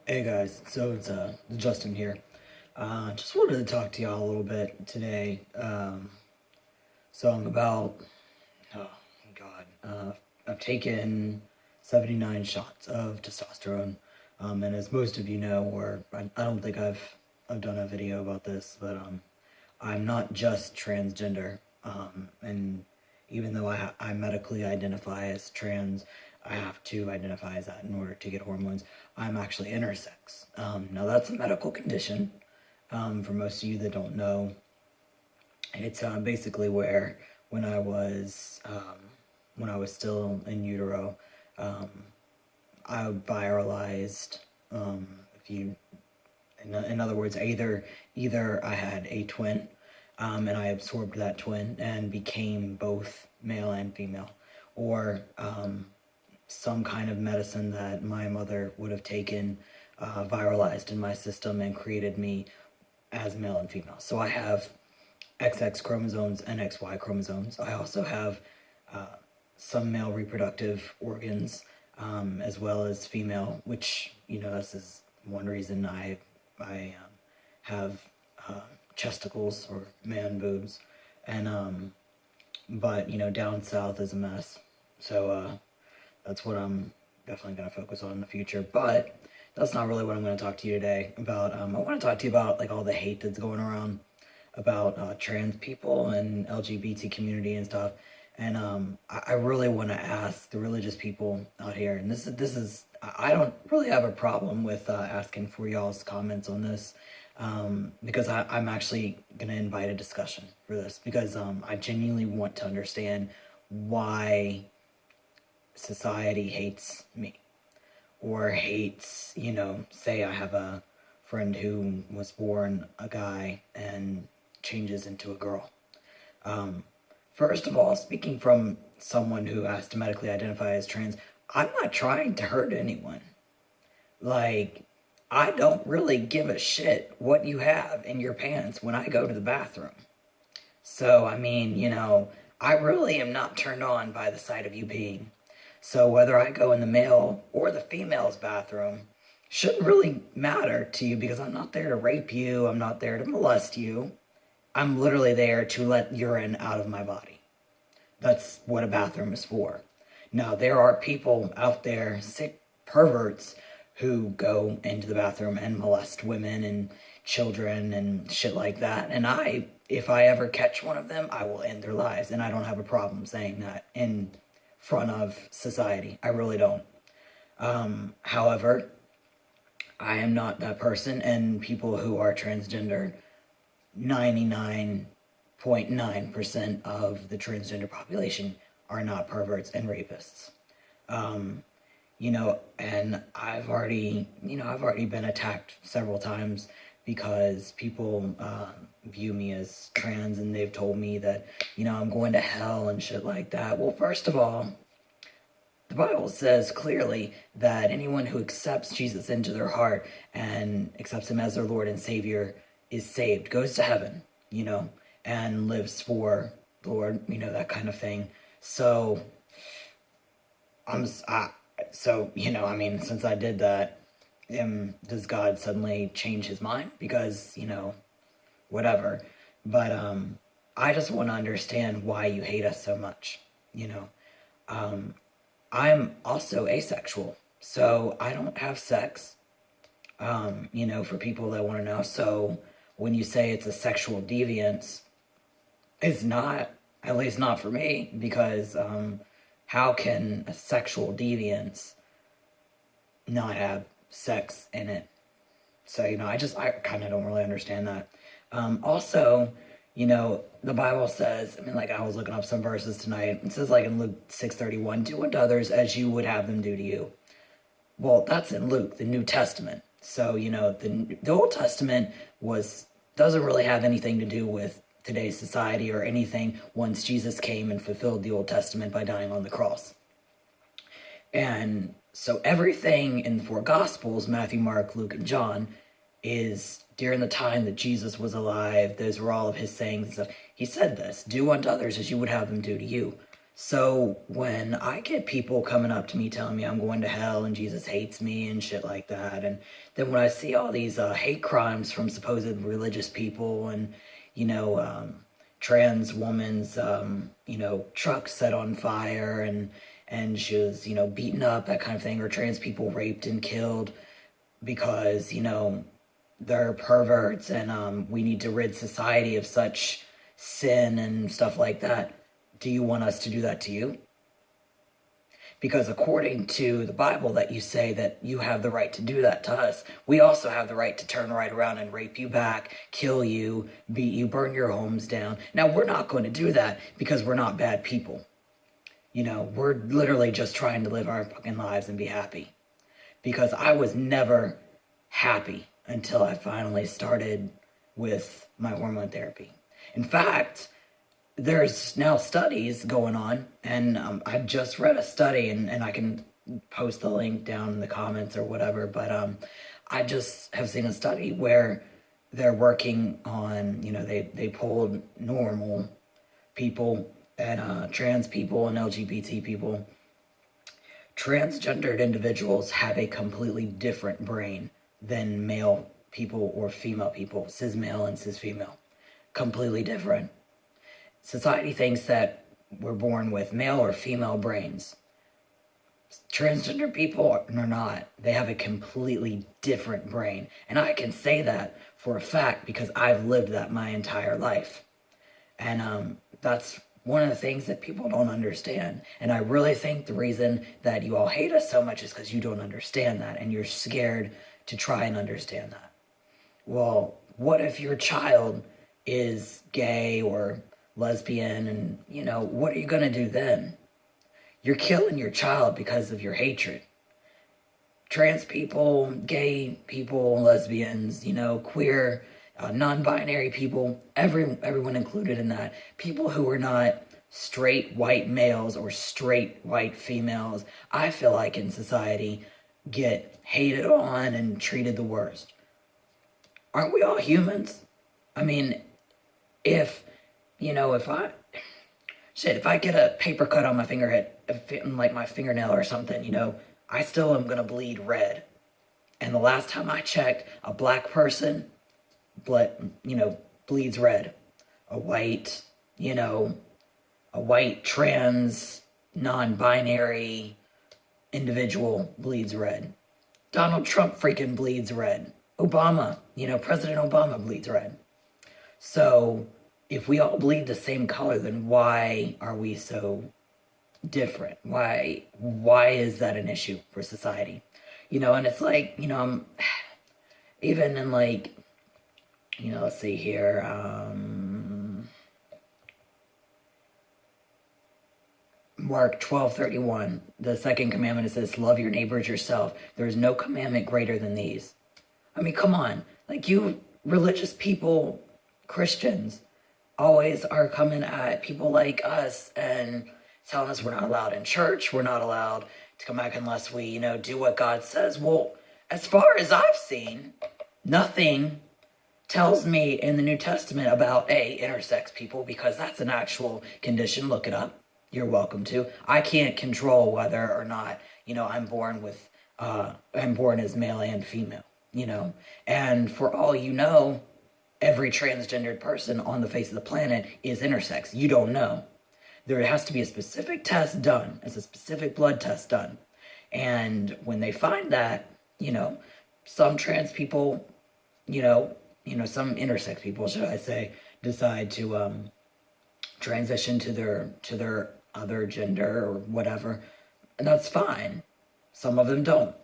Hey guys, so it's Justin here. Just wanted to talk to y'all a little bit today. I'm about, oh God, I've taken 79 shots of testosterone, and as most of you know, or I don't think I've done a video about this, but I'm not just transgender, and even though I medically identify as trans, I have to identify as that in order to get hormones. I'm actually intersex. Now that's a medical condition. For most of you that don't know, it's basically where when I was when I was still in utero, um, I viralized. If you in other words, either I had a twin, and I absorbed that twin and became both male and female, or some kind of medicine that my mother would have taken viralized in my system and created me as male and female. So I have XX chromosomes and XY chromosomes. I also have some male reproductive organs, as well as female, which, this is one reason I have chesticles or man boobs, and but down south is a mess. So that's what I'm definitely going to focus on in the future. But that's not really what I'm going to talk to you today about. I want to talk to you about like all the hate that's going around about trans people and LGBT community and stuff. And I really want to ask the religious people out here, and this is I don't really have a problem with asking for y'all's comments on this, because I'm actually gonna invite a discussion for this, because I genuinely want to understand why society hates me, or hates, say I have a friend who was born a guy and changes into a girl. First of all, speaking from someone who has to medically identify as trans, I'm not trying to hurt anyone. Like, I don't really give a shit what you have in your pants when I go to the bathroom. So, I mean, I really am not turned on by the sight of you peeing. So whether I go in the male or the female's bathroom shouldn't really matter to you, because I'm not there to rape you, I'm not there to molest you. I'm literally there to let urine out of my body. That's what a bathroom is for. Now, there are people out there, sick perverts, who go into the bathroom and molest women and children and shit like that. And if I ever catch one of them, I will end their lives. And I don't have a problem saying that in front of society. I really don't. However, I am not that person, and people who are transgender, 99.9% of the transgender population are not perverts and rapists. And I've already been attacked several times because people view me as trans, and they've told me that, I'm going to hell and shit like that. Well, first of all, the Bible says clearly that anyone who accepts Jesus into their heart and accepts him as their Lord and Savior is saved, goes to heaven, and lives for the Lord, that kind of thing. So, since I did that, does God suddenly change his mind? Because, whatever. But I just want to understand why you hate us so much, I'm also asexual, so I don't have sex, for people that want to know. So when you say it's a sexual deviance, it's not, at least not for me, because how can a sexual deviance not have sex in it? So, I kind of don't really understand that. Also, the Bible says, I was looking up some verses tonight. It says, in Luke 6:31, do unto others as you would have them do to you. Well, that's in Luke, the New Testament. So, the Old Testament doesn't really have anything to do with today's society or anything once Jesus came and fulfilled the Old Testament by dying on the cross. And so everything in the four Gospels, Matthew, Mark, Luke, and John, is during the time that Jesus was alive. Those were all of his sayings and stuff. He said this, do unto others as you would have them do to you. So when I get people coming up to me telling me I'm going to hell and Jesus hates me and shit like that, and then when I see all these hate crimes from supposed religious people and, you know, trans woman's, you know, truck set on fire and she was, you know, beaten up, that kind of thing, or trans people raped and killed because, you know, they're perverts and we need to rid society of such sin and stuff like that. Do you want us to do that to you? Because according to the Bible that you say that you have the right to do that to us, we also have the right to turn right around and rape you back, kill you, beat you, burn your homes down. Now, we're not going to do that because we're not bad people. You know, we're literally just trying to live our fucking lives and be happy. Because I was never happy until I finally started with my hormone therapy. In fact, there's now studies going on, and I just read a study, and I can post the link down in the comments or whatever, but I just have seen a study where they're working on, you know, they pulled normal people and trans people and LGBT people. Transgendered individuals have a completely different brain than male people or female people, cis male and cis female. Completely different. Society thinks that we're born with male or female brains. Transgender people are not. They have a completely different brain. And I can say that for a fact because I've lived that my entire life. And that's one of the things that people don't understand. And I really think the reason that you all hate us so much is because you don't understand that and you're scared to try and understand that. Well, what if your child is gay or lesbian and, you know, what are you going to do then? You're killing your child because of your hatred. Trans people, gay people, lesbians, you know, queer, non-binary people, everyone included in that. People who are not straight white males or straight white females, I feel like in society get hated on and treated the worst. Aren't we all humans? I mean, if I get a paper cut on my finger, like my fingernail or something, you know, I still am gonna bleed red. And the last time I checked, a black person, bleeds red. A white trans, non-binary individual bleeds red. Donald Trump freaking bleeds red. Obama, President Obama bleeds red. So if we all bleed the same color, then why are we so different? Why is that an issue for society? And it's like, I'm even in like, let's see here, Mark 12:31, the second commandment, it says, love your neighbor as yourself. There is no commandment greater than these. I mean, come on. Like, you religious people, Christians, always are coming at people like us and telling us we're not allowed in church, we're not allowed to come back unless we, do what God says. Well, as far as I've seen, nothing tells me in the New Testament about, intersex people, because that's an actual condition. Look it up. You're welcome to. I can't control whether or not, I'm born as male and female, And for all you know, every transgendered person on the face of the planet is intersex. You don't know. There has to be a specific test done. It's a specific blood test done. And when they find that, some trans people, some intersex people, should I say, decide to transition to their other gender or whatever, and that's fine. Some of them don't.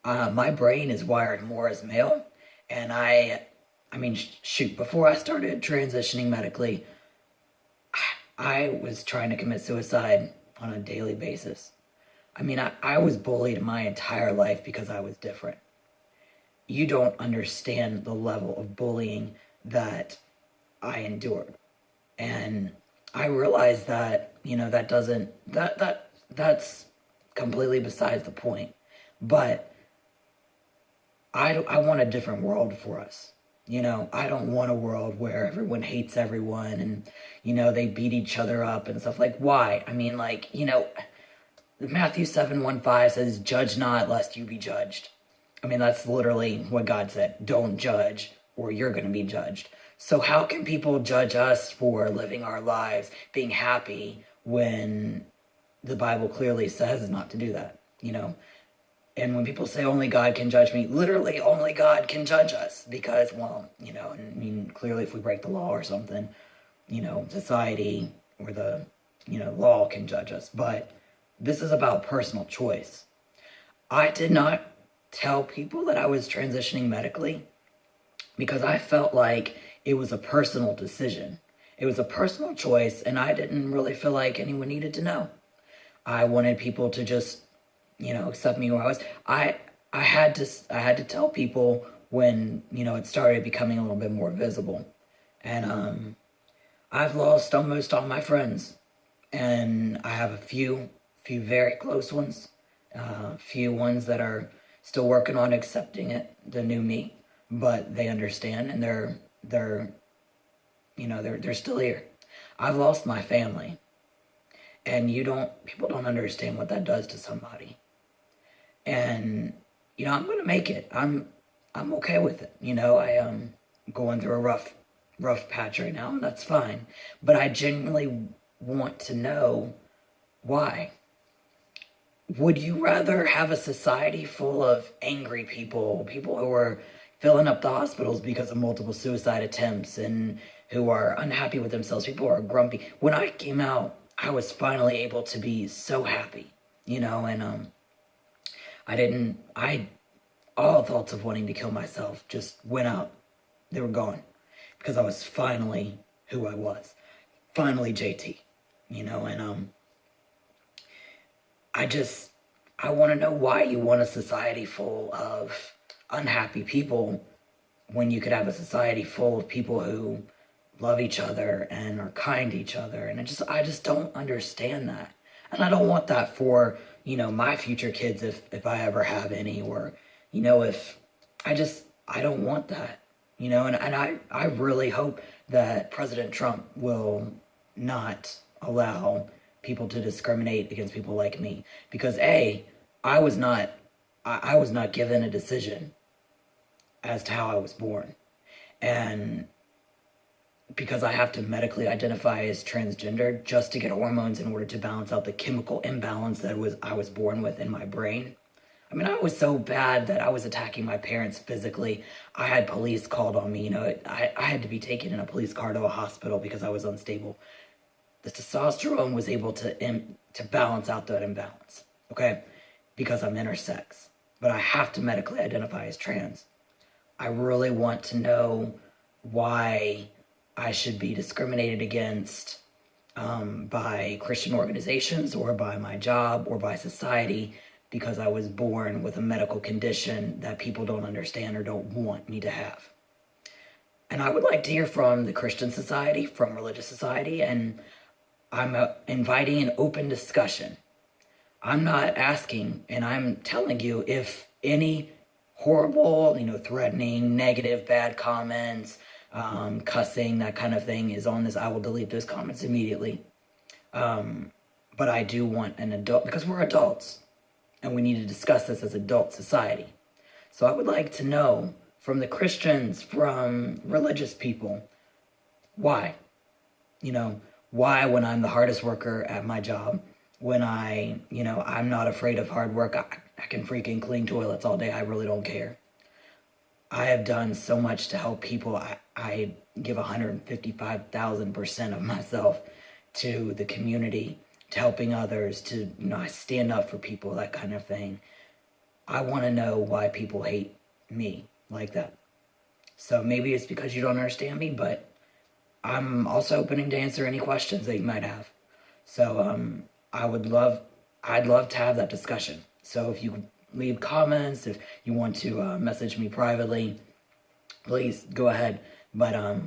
My brain is wired more as male, and before I started transitioning medically, I was trying to commit suicide on a daily basis. I was bullied my entire life because I was different. You don't understand the level of bullying that I endured. And I realized that, that's completely besides the point. But I want a different world for us. You know, I don't want a world where everyone hates everyone and, you know, they beat each other up and stuff. Like, why? I mean, like, you know, Matthew 7:15 says, judge not lest you be judged. I mean, that's literally what God said. Don't judge or you're going to be judged. So how can people judge us for living our lives, being happy, when the Bible clearly says not to do that, you know? And when people say only God can judge me, literally only God can judge us because, well, you know, I mean, clearly if we break the law or something, you know, society or the, you know, law can judge us. But this is about personal choice. I did not tell people that I was transitioning medically because I felt like it was a personal decision. It was a personal choice, and I didn't really feel like anyone needed to know. I wanted people to just, you know, accept me where I was. I had to tell people when, you know, it started becoming a little bit more visible. And I've lost almost all my friends, and I have a few very close ones, few ones that are still working on accepting it, the new me, but they understand, and they're you know, they're still here. I've lost my family, and people don't understand what that does to somebody. And, you know, I'm gonna make it. I'm okay with it. You know, I am going through a rough patch right now, and that's fine. But I genuinely want to know why. Would you rather have a society full of angry people who are filling up the hospitals because of multiple suicide attempts and who are unhappy with themselves, people who are grumpy? When I came out, I was finally able to be so happy, you know, and all thoughts of wanting to kill myself just went out. They were gone because I was finally who I was. Finally JT, you know, and I want to know why you want a society full of unhappy people when you could have a society full of people who love each other and are kind to each other. And I just don't understand that. And I don't want that for, you know, my future kids if I ever have any, or, you know, I don't want that, you know, and I really hope that President Trump will not allow people to discriminate against people like me, because I was not given a decision as to how I was born, and because I have to medically identify as transgender just to get hormones in order to balance out the chemical imbalance that I was born with in my brain. I mean, I was so bad that I was attacking my parents physically. I had police called on me, you know, I had to be taken in a police car to a hospital because I was unstable. The testosterone was able to balance out that imbalance, okay? Because I'm intersex, but I have to medically identify as trans. I really want to know why I should be discriminated against by Christian organizations or by my job or by society because I was born with a medical condition that people don't understand or don't want me to have. And I would like to hear from the Christian society, from religious society, and I'm inviting an open discussion. I'm not asking, and I'm telling you, if any horrible, you know, threatening, negative, bad comments, cussing, that kind of thing is on this, I will delete those comments immediately. But I do want an adult, because we're adults, and we need to discuss this as adult society. So I would like to know from the Christians, from religious people, why? You know, why when I'm the hardest worker at my job, when I'm not afraid of hard work, I can freaking clean toilets all day, I really don't care. I have done so much to help people. I give 155,000% of myself to the community, to helping others, to, you know, I stand up for people, that kind of thing. I want to know why people hate me like that. So maybe it's because you don't understand me, but I'm also open to answer any questions that you might have. So I'd love to have that discussion. So if you leave comments, if you want to message me privately, please go ahead. But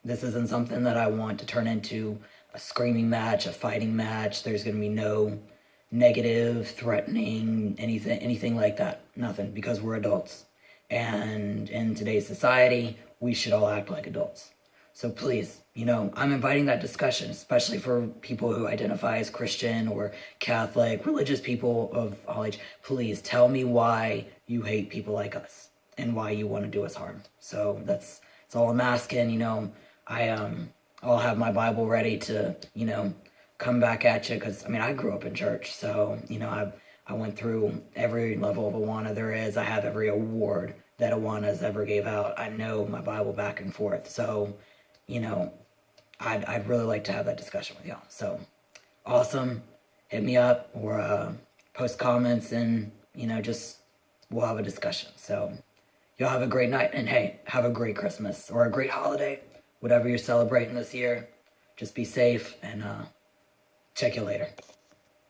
this isn't something that I want to turn into a screaming match, a fighting match. There's going to be no negative, threatening, anything like that. Nothing, because we're adults. And in today's society, we should all act like adults. So please, I'm inviting that discussion, especially for people who identify as Christian or Catholic, religious people of all age. Please tell me why you hate people like us and why you want to do us harm. So that's all I'm asking. I'll have my Bible ready to, come back at you, because I grew up in church, so I went through every level of Awana there is. I have every award that Awana's ever gave out. I know my Bible back and forth. So, I'd really like to have that discussion with y'all. So, awesome. Hit me up or post comments, and, we'll have a discussion. So, y'all have a great night, and hey, have a great Christmas or a great holiday, whatever you're celebrating this year. Just be safe, and check you later.